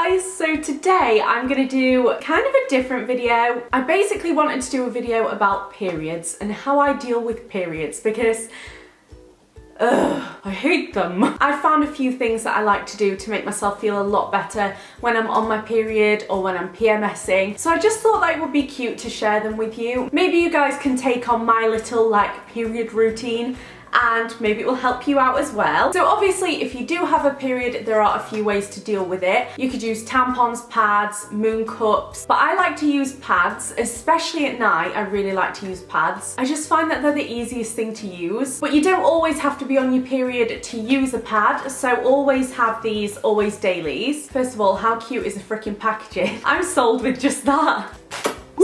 guys, so today I'm gonna do kind of a different video. I basically wanted to do a video about periods and how I deal with periods because I hate them. I found a few things that I like to do to make myself feel a lot better when I'm on my period or when I'm PMSing. So I just thought that it would be cute to share them with you. Maybe you guys can take on my little period routine and maybe it will help you out as well. So obviously if you do have a period, there are a few ways to deal with it. You could use tampons, pads, moon cups, but I like to use pads, especially at night. I really like to use pads. I just find that they're the easiest thing to use, but you don't always have to be on your period to use a pad, so always have these Always Dailies. First of all, how cute is the freaking packaging? I'm sold with just that.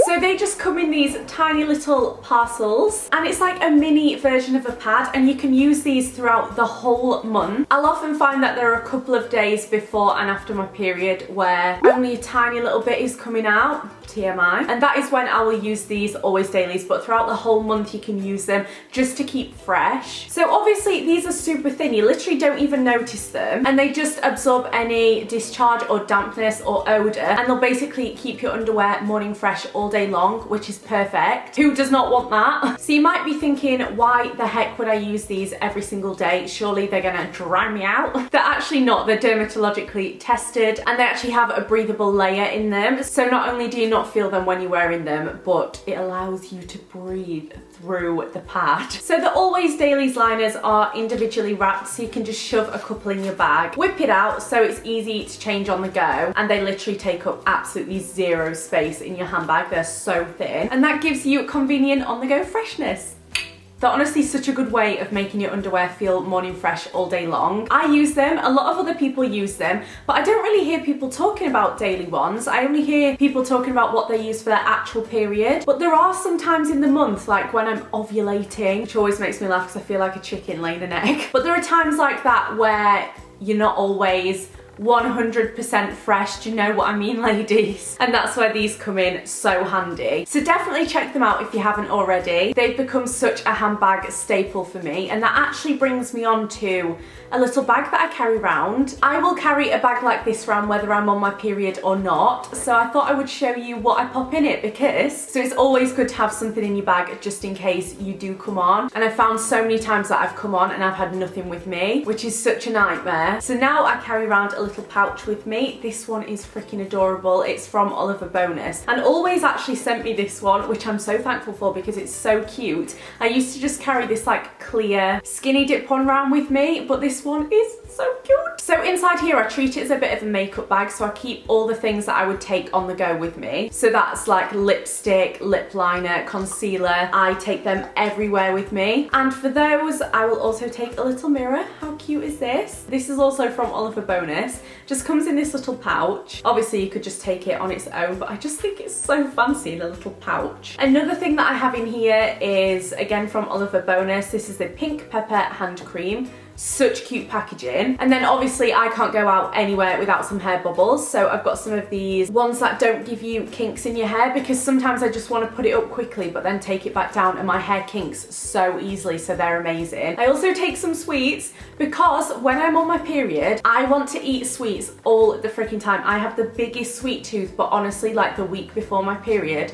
So they just come in these tiny little parcels and it's like a mini version of a pad and you can use these throughout the whole month. I'll often find that there are a couple of days before and after my period where only a tiny little bit is coming out, TMI, and that is when I will use these Always Dailies, but throughout the whole month you can use them just to keep fresh. So obviously these are super thin, you literally don't even notice them, and they just absorb any discharge or dampness or odour, and they'll basically keep your underwear morning fresh all day long, which is perfect. Who does not want that? So you might be thinking, why the heck would I use these every single day? Surely they're gonna dry me out. They're actually not. They're dermatologically tested and they actually have a breathable layer in them. So not only do you not feel them when you're wearing them, but it allows you to breathe through the pad. So the Always Dailies liners are individually wrapped, so you can just shove a couple in your bag, whip it out so it's easy to change on the go, and they literally take up absolutely zero space in your handbag. They're so thin, and that gives you convenient on-the-go freshness. They're honestly such a good way of making your underwear feel morning fresh all day long. I use them, a lot of other people use them, but I don't really hear people talking about daily ones. I only hear people talking about what they use for their actual period. But there are some times in the month, like when I'm ovulating, which always makes me laugh because I feel like a chicken laying an egg. But there are times like that where you're not always 100% fresh, do you know what I mean, ladies? And that's where these come in so handy. So definitely check them out if you haven't already. They've become such a handbag staple for me, and that actually brings me on to a little bag that I carry around. I will carry a bag like this around whether I'm on my period or not, so I thought I would show you what I pop in it so it's always good to have something in your bag just in case you do come on. And I found so many times that I've come on and I've had nothing with me, which is such a nightmare. So now I carry around a little pouch with me. This one is freaking adorable. It's from Oliver Bonus, and Always actually sent me this one, which I'm so thankful for because it's so cute. I used to just carry this clear skinny dip one around with me, but this one is so cute. So inside here I treat it as a bit of a makeup bag, so I keep all the things that I would take on the go with me. So that's like lipstick, lip liner, concealer. I take them everywhere with me, and for those I will also take a little mirror. How cute is this? This is also from Oliver Bonus. Just comes in this little pouch. Obviously you could just take it on its own, but I just think it's so fancy in a little pouch. Another thing that I have in here is again from Oliver Bonus. This is the Pink Pepper hand cream. Such cute packaging. And then obviously I can't go out anywhere without some hair bubbles, so I've got some of these ones that don't give you kinks in your hair, because sometimes I just want to put it up quickly but then take it back down and my hair kinks so easily, so they're amazing. I also take some sweets because when I'm on my period I want to eat sweets all the freaking time. I have the biggest sweet tooth, but honestly the week before my period,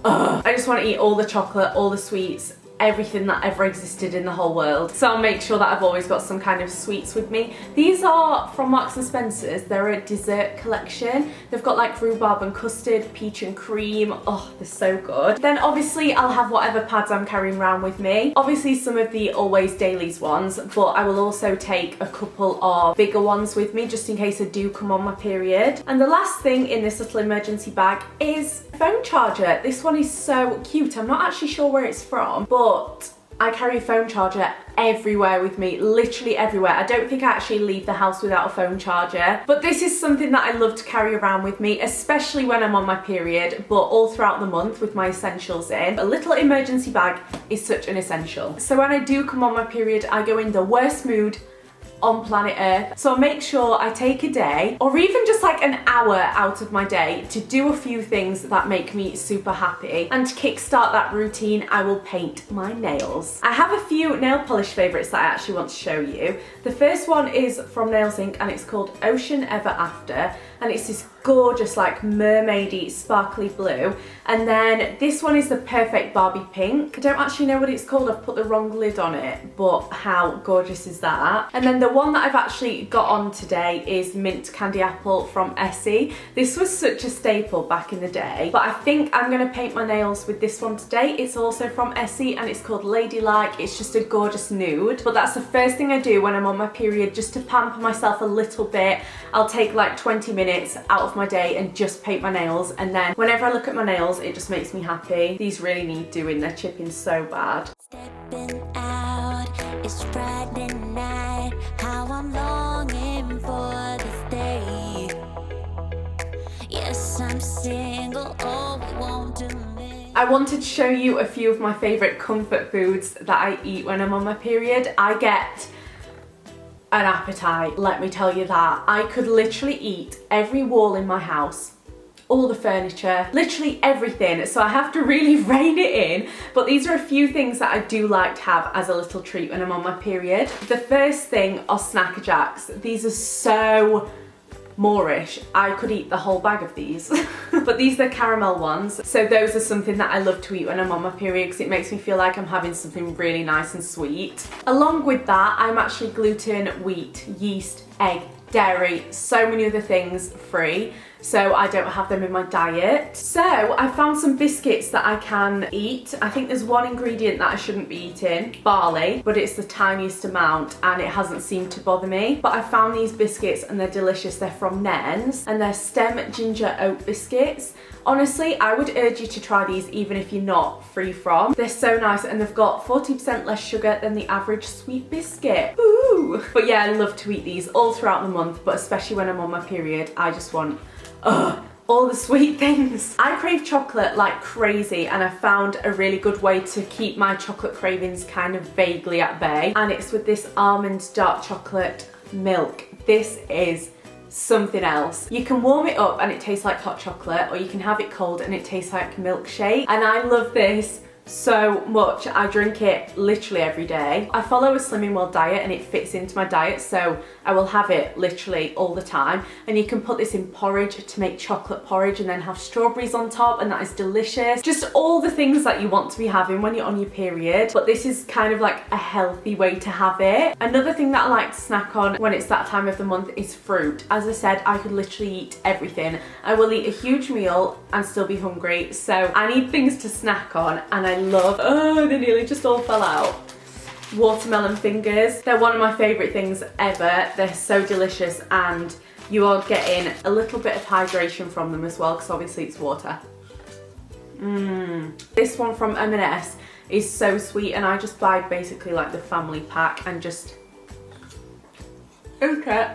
I just want to eat all the chocolate, all the sweets, everything that ever existed in the whole world. So I'll make sure that I've always got some kind of sweets with me. These are from Marks and Spencer's. They're a dessert collection. They've got rhubarb and custard, peach and cream. Oh, they're so good. Then obviously I'll have whatever pads I'm carrying around with me. Obviously some of the Always Dailies ones, but I will also take a couple of bigger ones with me just in case I do come on my period. And the last thing in this little emergency bag is a phone charger. This one is so cute. I'm not actually sure where it's from, but I carry a phone charger everywhere with me, literally everywhere. I don't think I actually leave the house without a phone charger, but this is something that I love to carry around with me, especially when I'm on my period, but all throughout the month with my essentials in. A little emergency bag is such an essential. So when I do come on my period, I go in the worst mood on planet Earth. So I make sure I take a day or even just an hour out of my day to do a few things that make me super happy. And to kickstart that routine, I will paint my nails. I have a few nail polish favorites that I actually want to show you. The first one is from Nails Inc and it's called Ocean Ever After. and it's this gorgeous like mermaidy sparkly blue. And then this one is the perfect Barbie pink. I don't actually know what it's called, I've put the wrong lid on it, but how gorgeous is that? And then the one that I've actually got on today is Mint Candy Apple from Essie. This was such a staple back in the day, but I think I'm gonna paint my nails with this one today. It's also from Essie and it's called Ladylike. It's just a gorgeous nude, but that's the first thing I do when I'm on my period, just to pamper myself a little bit. I'll take like 20 minutes out of my day and just paint my nails, and then whenever I look at my nails it just makes me happy. These really need doing, they're chipping so bad. Stepping out, it's Friday night, how I'm longing for this day. Yes, I'm single, oh, we won't do me. I wanted to show you a few of my favourite comfort foods that I eat when I'm on my period. I get an appetite, let me tell you that. I could literally eat every wall in my house, all the furniture, literally everything, so I have to really rein it in. But these are a few things that I do like to have as a little treat when I'm on my period. The first thing are Snacker Jacks. These are so Moorish. I could eat the whole bag of these. But these are caramel ones, so those are something that I love to eat when I'm on my period because it makes me feel like I'm having something really nice and sweet. Along with that, I'm actually gluten, wheat, yeast, egg, dairy, so many other things free, so I don't have them in my diet. So I found some biscuits that I can eat. I think there's one ingredient that I shouldn't be eating, barley, but it's the tiniest amount and it hasn't seemed to bother me. But I found these biscuits and they're delicious. They're from Nairn's and they're stem ginger oat biscuits. Honestly, I would urge you to try these even if you're not free from. They're so nice and they've got 40% less sugar than the average sweet biscuit. Ooh! But yeah, I love to eat these all throughout the month, but especially when I'm on my period, I just want, all the sweet things. I crave chocolate like crazy and I found a really good way to keep my chocolate cravings kind of vaguely at bay, and it's with this almond dark chocolate milk. This is something else. You can warm it up and it tastes like hot chocolate, or you can have it cold and it tastes like milkshake, and I love this so much. I drink it literally every day. I follow a Slimming World diet and it fits into my diet, so I will have it literally all the time. And you can put this in porridge to make chocolate porridge and then have strawberries on top, and that is delicious. Just all the things that you want to be having when you're on your period, but this is kind of like a healthy way to have it. Another thing that I like to snack on when it's that time of the month is fruit. As I said, I could literally eat everything. I will eat a huge meal and still be hungry, so I need things to snack on, and I love, they nearly just all fell out, watermelon fingers. They're one of my favourite things ever. They're so delicious and you are getting a little bit of hydration from them as well because obviously it's water. This one from M&S is so sweet and I just buy basically like the family pack and just eat it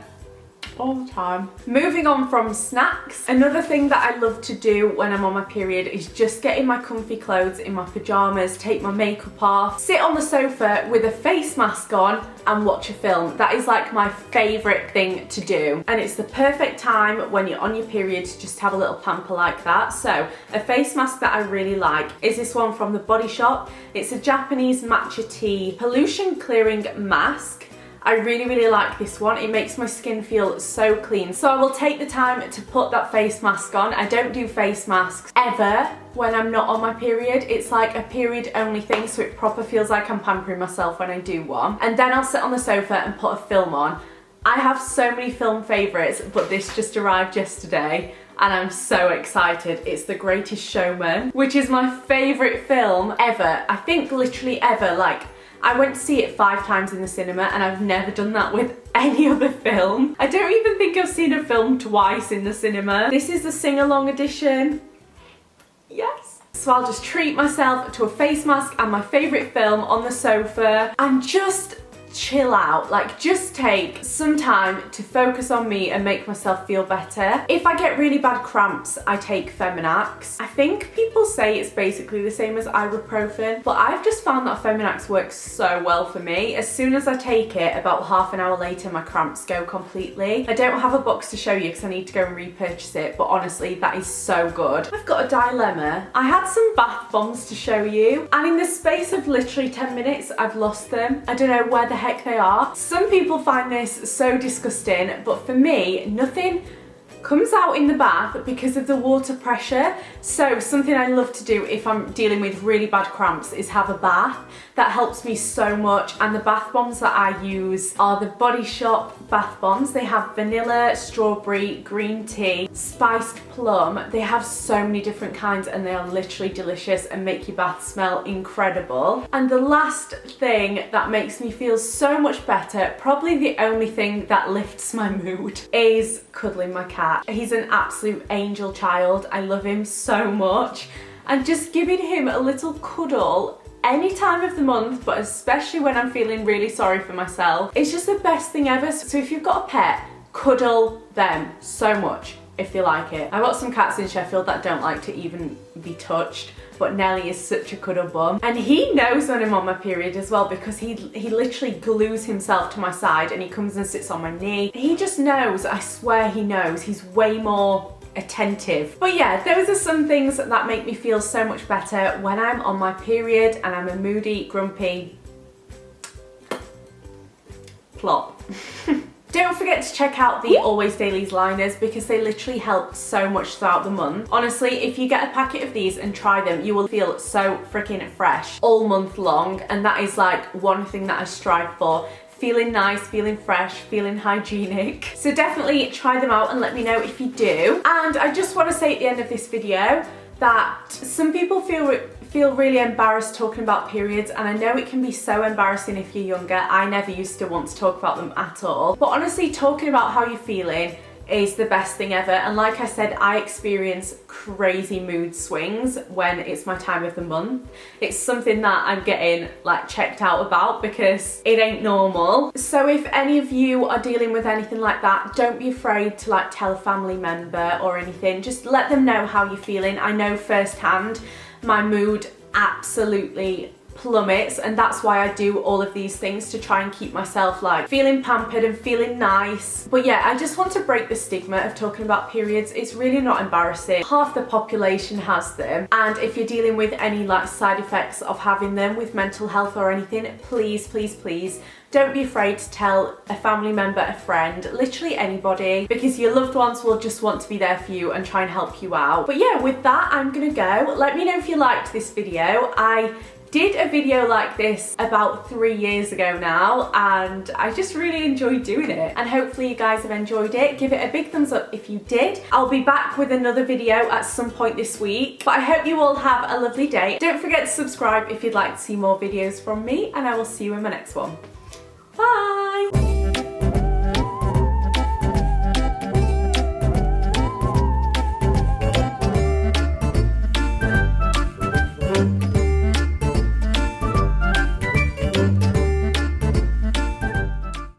all the time. Moving on from snacks, another thing that I love to do when I'm on my period is just get in my comfy clothes, in my pajamas, take my makeup off, sit on the sofa with a face mask on and watch a film. That is like my favourite thing to do, and it's the perfect time when you're on your period to just have a little pamper like that. So a face mask that I really like is this one from the Body Shop. It's a Japanese matcha tea pollution clearing mask. I really like this one. It makes my skin feel so clean. So I will take the time to put that face mask on. I don't do face masks ever when I'm not on my period. It's like a period only thing, so it proper feels like I'm pampering myself when I do one. And then I'll sit on the sofa and put a film on. I have so many film favourites, but this just arrived yesterday and I'm so excited. It's The Greatest Showman, which is my favourite film ever. I think literally ever. Like, I went to see it 5 times in the cinema and I've never done that with any other film. I don't even think I've seen a film twice in the cinema. This is the sing-along edition. Yes. So I'll just treat myself to a face mask and my favourite film on the sofa and just chill out. Like, just take some time to focus on me and make myself feel better. If I get really bad cramps, I take Feminax. I think people say it's basically the same as ibuprofen, but I've just found that Feminax works so well for me. As soon as I take it, about half an hour later, my cramps go completely. I don't have a box to show you because I need to go and repurchase it, but honestly, that is so good. I've got a dilemma. I had some bath bombs to show you, and in the space of literally 10 minutes, I've lost them. I don't know where the heck they are. Some people find this so disgusting, but for me, nothing comes out in the bath because of the water pressure. So something I love to do if I'm dealing with really bad cramps is have a bath. That helps me so much. And the bath bombs that I use are the Body Shop bath bombs. They have vanilla, strawberry, green tea, spiced plum. They have so many different kinds and they are literally delicious and make your bath smell incredible. And the last thing that makes me feel so much better, probably the only thing that lifts my mood, is cuddling my cat. He's an absolute angel child. I love him so much. And just giving him a little cuddle any time of the month, but especially when I'm feeling really sorry for myself, it's just the best thing ever. So if you've got a pet, cuddle them so much if they like it. I've got some cats in Sheffield that don't like to even be touched, but Nelly is such a cuddle bum. And he knows when I'm on my period as well, because he literally glues himself to my side and he comes and sits on my knee. He just knows, I swear he knows. He's way more attentive. But yeah, those are some things that make me feel so much better when I'm on my period and I'm a moody, grumpy plop. Don't forget to check out the Always Dailies liners because they literally help so much throughout the month. Honestly, if you get a packet of these and try them, you will feel so freaking fresh all month long. And that is like one thing that I strive for. Feeling nice, feeling fresh, feeling hygienic. So definitely try them out and let me know if you do. And I just want to say at the end of this video that some people feel really embarrassed talking about periods, and I know it can be so embarrassing if you're younger. I never used to want to talk about them at all. But honestly, talking about how you're feeling is the best thing ever. And like I said, I experience crazy mood swings when it's my time of the month. It's something that I'm getting like checked out about because it ain't normal. So if any of you are dealing with anything like that, don't be afraid to like tell a family member or anything. Just let them know how you're feeling. I know firsthand my mood absolutely plummets, and that's why I do all of these things to try and keep myself like feeling pampered and feeling nice. But yeah, I just want to break the stigma of talking about periods. It's really not embarrassing. Half the population has them, and if you're dealing with any like side effects of having them with mental health or anything, please, please, please don't be afraid to tell a family member, a friend, literally anybody, because your loved ones will just want to be there for you and try and help you out. But yeah, with that, I'm gonna go. Let me know if you liked this video. I did a video like this about 3 years ago now, and I just really enjoyed doing it, and hopefully you guys have enjoyed it. Give it a big thumbs up if you did. I'll be back with another video at some point this week, but I hope you all have a lovely day. Don't forget to subscribe if you'd like to see more videos from me, and I will see you in my next one. Bye!